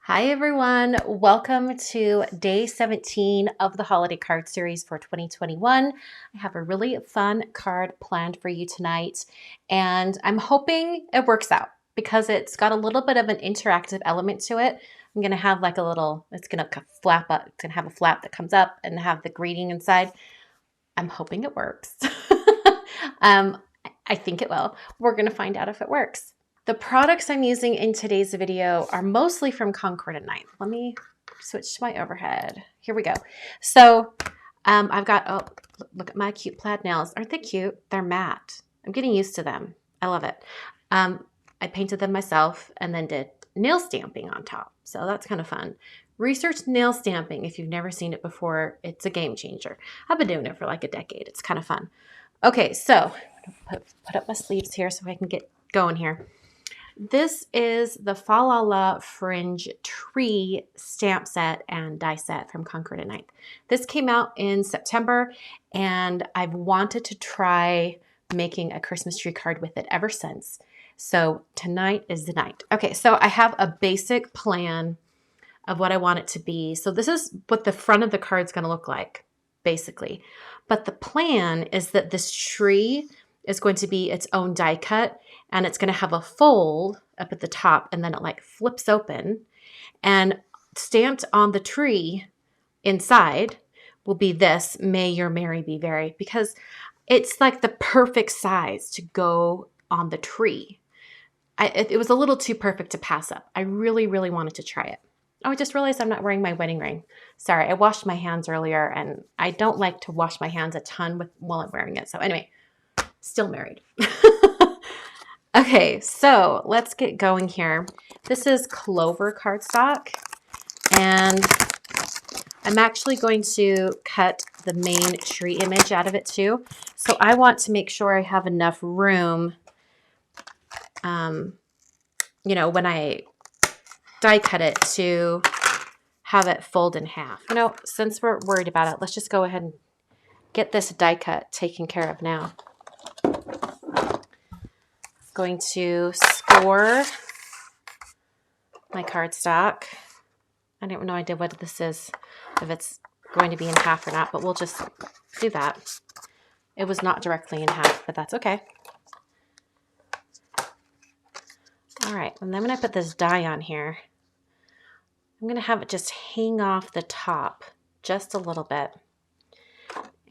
Hi everyone, welcome to day 17 of the holiday card series for 2021. I have a really fun card planned for you tonight, and I'm hoping it works out because it's got a little bit of an interactive element to it. I'm gonna have like a little, it's gonna flap up, it's gonna have a flap that comes up and have the greeting inside. I'm hoping it works. um, I think it will. We're gonna find out if it works. The products I'm using in today's video are mostly from Concord & Ninth. Let me switch to my overhead. Here we go. So I've got, oh, look at my cute plaid nails. Aren't they cute? They're matte. I'm getting used to them. I love it. I painted them myself and then did nail stamping on top. So that's kind of fun. Research nail stamping. If you've never seen it before, it's a game changer. I've been doing it for like a decade. It's kind of fun. Okay, so put up my sleeves here so I can get going here. This is the Fa La La Fringe Tree stamp set and die set from Concord & Ninth. This came out in September, and I've wanted to try making a Christmas tree card with it ever since. So tonight is the night. Okay, so I have a basic plan of what I want it to be. So this is what the front of the card is going to look like, basically. But the plan is that this tree is going to be its own die cut, and it's going to have a fold up at the top, and then it like flips open, and stamped on the tree inside will be this, "May your merry be very," because it's like the perfect size to go on the tree. It was a little too perfect to pass up. I really, really wanted to try it. Oh, I just realized I'm not wearing my wedding ring. Sorry, I washed my hands earlier, and I don't like to wash my hands a ton while I'm wearing it. So anyway, still married. Okay, so let's get going here. This is Clover cardstock, and I'm actually going to cut the main tree image out of it too. So I want to make sure I have enough room, when I die cut it, to have it fold in half. Since we're worried about it, let's just go ahead and get this die cut taken care of now. Going to score my cardstock. I don't have no idea what this is, if it's going to be in half or not, but we'll just do that. It was not directly in half, but that's okay. All right, and then when I put this die on here, I'm going to have it just hang off the top just a little bit.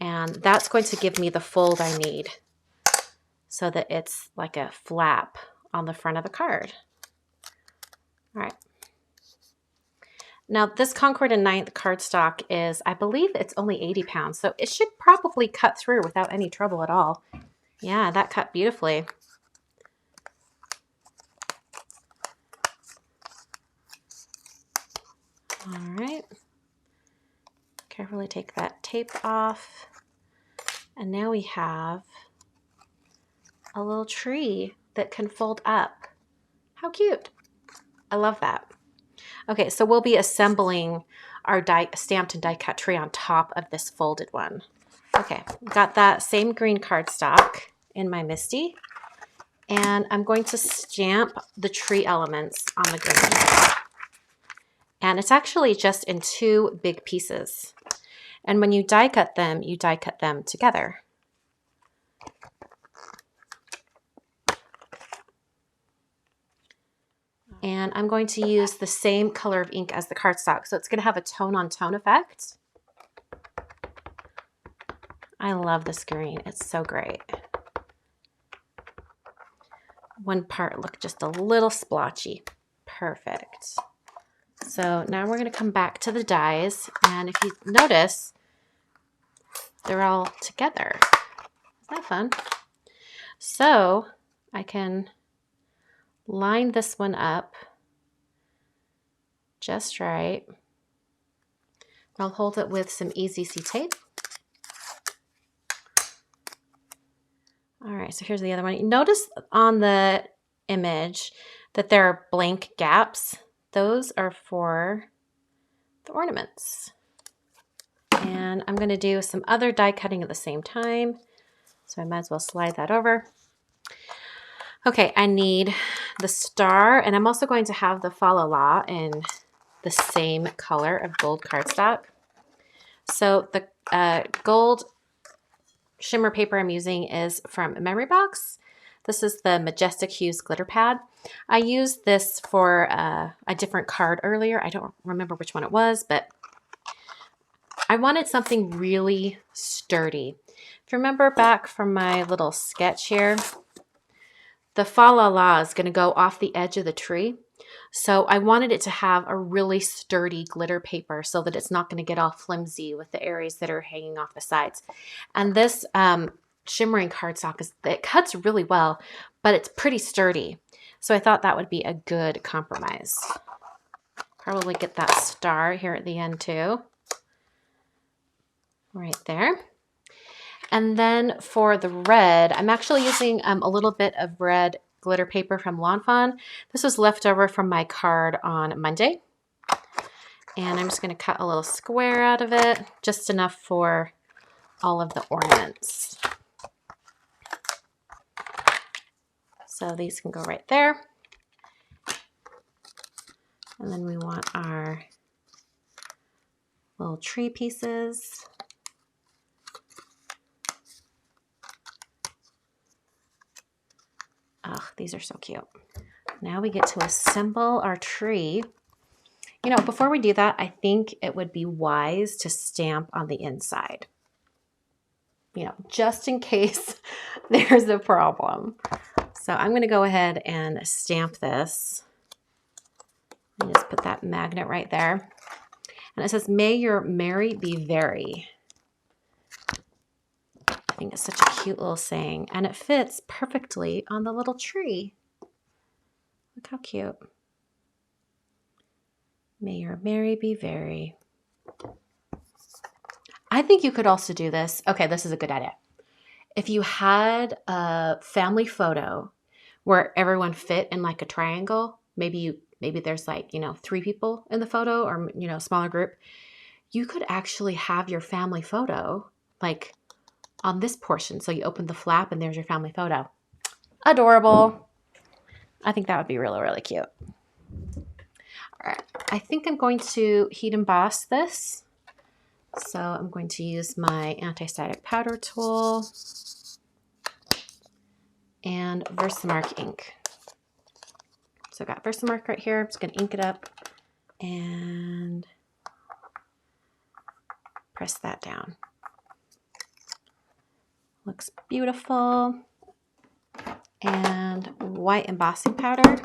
And that's going to give me the fold I need so that it's like a flap on the front of the card. All right. Now, this Concord & Ninth cardstock is, I believe it's only 80 pounds, so it should probably cut through without any trouble at all. Yeah, that cut beautifully. All right. Carefully take that tape off. And now we have a little tree that can fold up. How cute. I love that. Okay, so we'll be assembling our stamped and die cut tree on top of this folded one. Okay, got that same green cardstock in my MISTI, and I'm going to stamp the tree elements on the green. And it's actually just in two big pieces. And when you die cut them together. And I'm going to use the same color of ink as the cardstock, so it's going to have a tone-on-tone effect. I love this green. It's so great. One part looked just a little splotchy. Perfect. So now we're going to come back to the dies, and if you notice, they're all together. Isn't that fun? So I can line this one up just right. I'll hold it with some EZC tape. All right, so here's the other one. Notice on the image that there are blank gaps. Those are for the ornaments. And I'm going to do some other die cutting at the same time, so I might as well slide that over. Okay, I need the star, and I'm also going to have the Fa La La in the same color of gold cardstock. So the gold shimmer paper I'm using is from Memory Box. This is the Majestic Hues Glitter Pad. I used this for a different card earlier. I don't remember which one it was, but I wanted something really sturdy. If you remember back from my little sketch here, the Fa La La is going to go off the edge of the tree. So I wanted it to have a really sturdy glitter paper so that it's not going to get all flimsy with the areas that are hanging off the sides. And this shimmering cardstock, it cuts really well, but it's pretty sturdy. So I thought that would be a good compromise. Probably get that star here at the end too. Right there. And then for the red, I'm actually using a little bit of red glitter paper from Lawn Fawn. This was left over from my card on Monday. And I'm just going to cut a little square out of it, just enough for all of the ornaments. So these can go right there. And then we want our little tree pieces. Oh, these are so cute. Now we get to assemble our tree. You know, before we do that, I think it would be wise to stamp on the inside. You know, just in case there's a problem. So I'm going to go ahead and stamp this. And just put that magnet right there. And it says, "May your Mary be very." I think it's such a cute little saying. And it fits perfectly on the little tree. Look how cute. May your Mary be very. I think you could also do this. Okay, this is a good idea. If you had a family photo where everyone fit in like a triangle, maybe there's like, 3 people in the photo or, a smaller group, you could actually have your family photo like on this portion. So you open the flap and there's your family photo. Adorable. I think that would be really, really cute. All right. I think I'm going to heat emboss this. So I'm going to use my anti-static powder tool and Versamark ink. So I got Versamark right here. I'm just going to ink it up and press that down. Looks beautiful. And white embossing powder.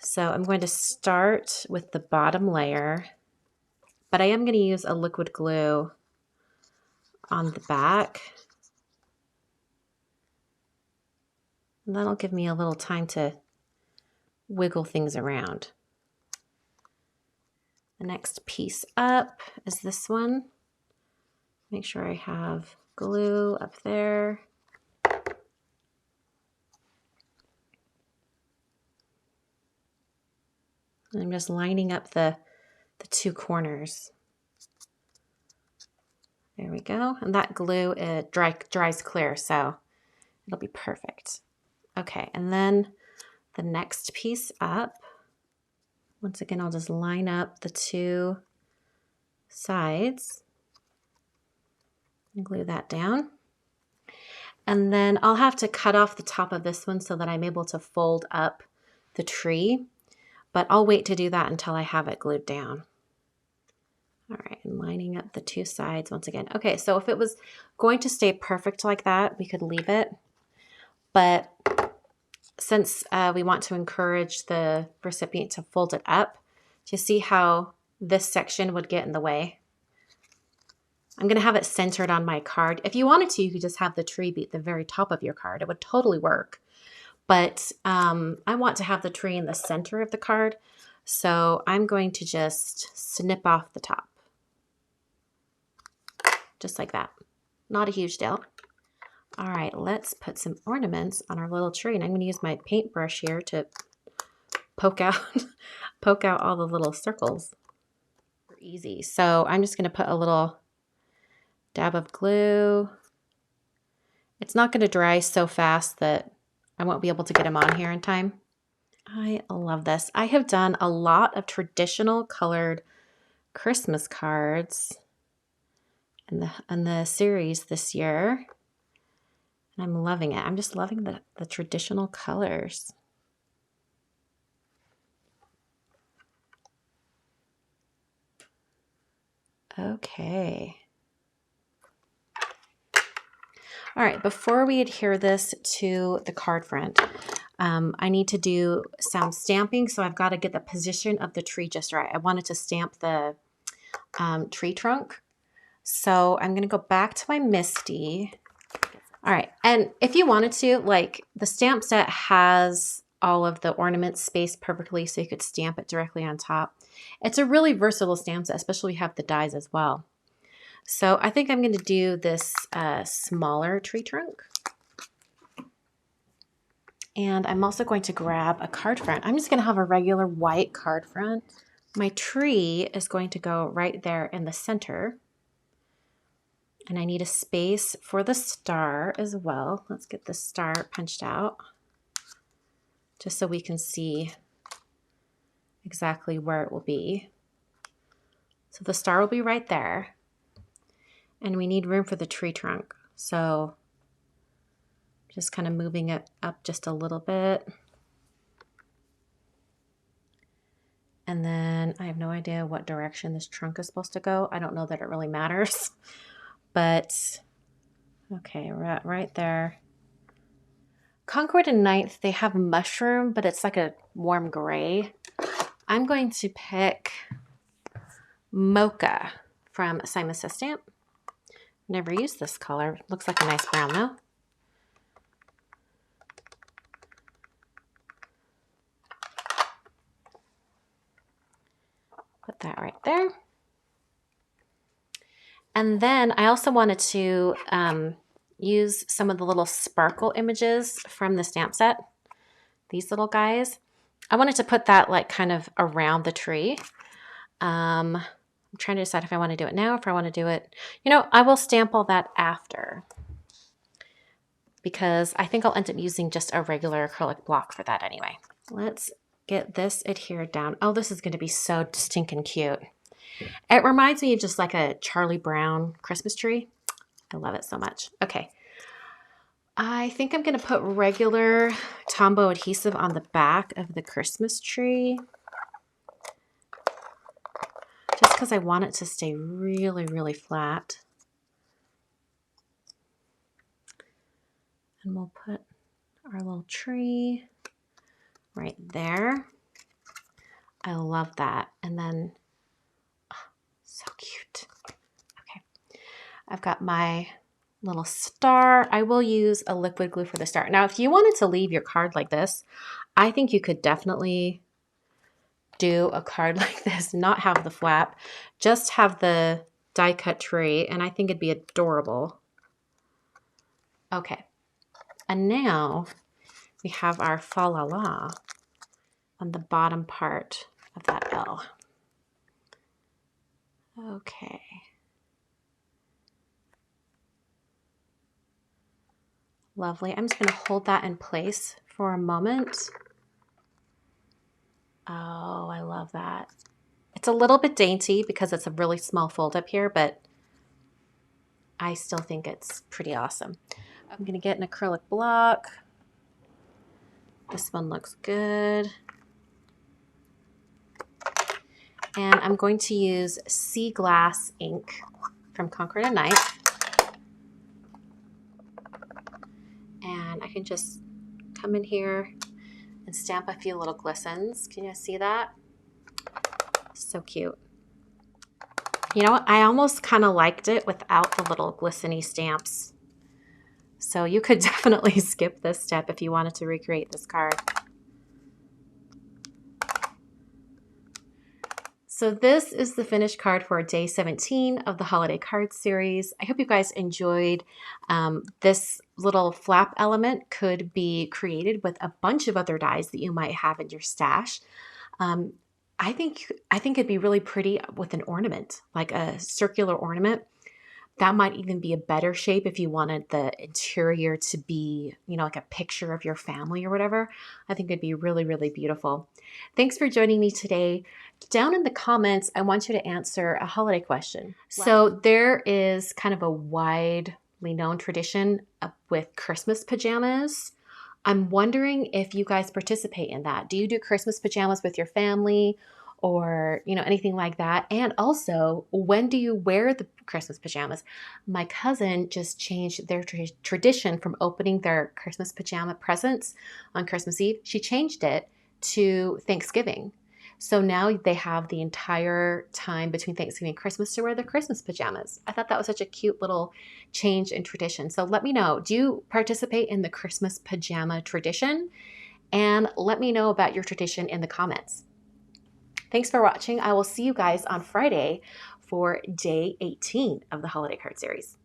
So I'm going to start with the bottom layer, but I am going to use a liquid glue on the back. And that'll give me a little time to wiggle things around. The next piece up is this one. Make sure I have glue up there. And I'm just lining up the 2 corners. There we go. And that glue, it dries clear, so it'll be perfect. Okay, and then the next piece up, once again, I'll just line up the 2 sides and glue that down. And then I'll have to cut off the top of this one so that I'm able to fold up the tree, but I'll wait to do that until I have it glued down. All right, and lining up the 2 sides once again. Okay, so if it was going to stay perfect like that, we could leave it. But since we want to encourage the recipient to fold it up, do you see how this section would get in the way? I'm going to have it centered on my card. If you wanted to, you could just have the tree be at the very top of your card. It would totally work. But I want to have the tree in the center of the card, so I'm going to just snip off the top. Just like that. Not a huge deal. All right, let's put some ornaments on our little tree. And I'm going to use my paintbrush here to poke out all the little circles. easy. So I'm just going to put a little dab of glue. It's not going to dry so fast that I won't be able to get them on here in time. I love this. I have done a lot of traditional colored Christmas cards in the series this year. And I'm loving it. I'm just loving the traditional colors. Okay. All right, before we adhere this to the card front, I need to do some stamping. So I've got to get the position of the tree just right. I wanted to stamp the tree trunk. So I'm going to go back to my MISTI. All right, and if you wanted to, like, the stamp set has all of the ornaments spaced perfectly so you could stamp it directly on top. It's a really versatile stamp set, especially if you have the dies as well. So I think I'm going to do this smaller tree trunk. And I'm also going to grab a card front. I'm just going to have a regular white card front. My tree is going to go right there in the center. And I need a space for the star as well. Let's get the star punched out just so we can see exactly where it will be. So the star will be right there. And we need room for the tree trunk. So just kind of moving it up just a little bit. And then I have no idea what direction this trunk is supposed to go. I don't know that it really matters. But okay, we're at right there. Concord and Ninth, they have mushroom, but it's like a warm gray. I'm going to pick Mocha from Simon Says Stamp. Never used this color. Looks like a nice brown though. Put that right there. And then I also wanted to use some of the little sparkle images from the stamp set. These little guys. I wanted to put that like kind of around the tree. I'm trying to decide if I want to do it now, if I want to do it. You know, I will stamp all that after because I think I'll end up using just a regular acrylic block for that anyway. Let's get this adhered down. Oh, this is going to be so stinking cute. It reminds me of just like a Charlie Brown Christmas tree. I love it so much. Okay. I think I'm going to put regular Tombow adhesive on the back of the Christmas tree. Just because I want it to stay really, really flat. And we'll put our little tree right there. I love that. And then, oh, so cute. Okay. I've got my little star. I will use a liquid glue for the star. Now, if you wanted to leave your card like this, I think you could definitely do a card like this, not have the flap, just have the die cut tree, and I think it'd be adorable. Okay, and now we have our fa la la on the bottom part of that L. Okay. Lovely. I'm just going to hold that in place for a moment. Oh, I love that. It's a little bit dainty because it's a really small fold up here, but I still think it's pretty awesome. I'm going to get an acrylic block. This one looks good. And I'm going to use Sea Glass ink from Concord and Ninth. And I can just come in here and stamp a few little glistens. Can you see that? So cute. You know what? I almost kind of liked it without the little glisteny stamps. So you could definitely skip this step if you wanted to recreate this card. So this is the finished card for day 17 of the holiday card series. I hope you guys enjoyed. This little flap element could be created with a bunch of other dies that you might have in your stash. I think it'd be really pretty with an ornament, like a circular ornament. That might even be a better shape if you wanted the interior to be, like a picture of your family or whatever. I think it'd be really, really beautiful. Thanks for joining me today. Down in the comments, I want you to answer a holiday question. So there is kind of a widely known tradition with Christmas pajamas. I'm wondering if you guys participate in that. Do you do Christmas pajamas with your family or, anything like that? And also, when do you wear the Christmas pajamas? My cousin just changed their tradition from opening their Christmas pajama presents on Christmas Eve. She changed it to Thanksgiving. So now they have the entire time between Thanksgiving and Christmas to wear their Christmas pajamas. I thought that was such a cute little change in tradition. So let me know, do you participate in the Christmas pajama tradition? And let me know about your tradition in the comments. Thanks for watching. I will see you guys on Friday for day 18 of the Holiday Card Series.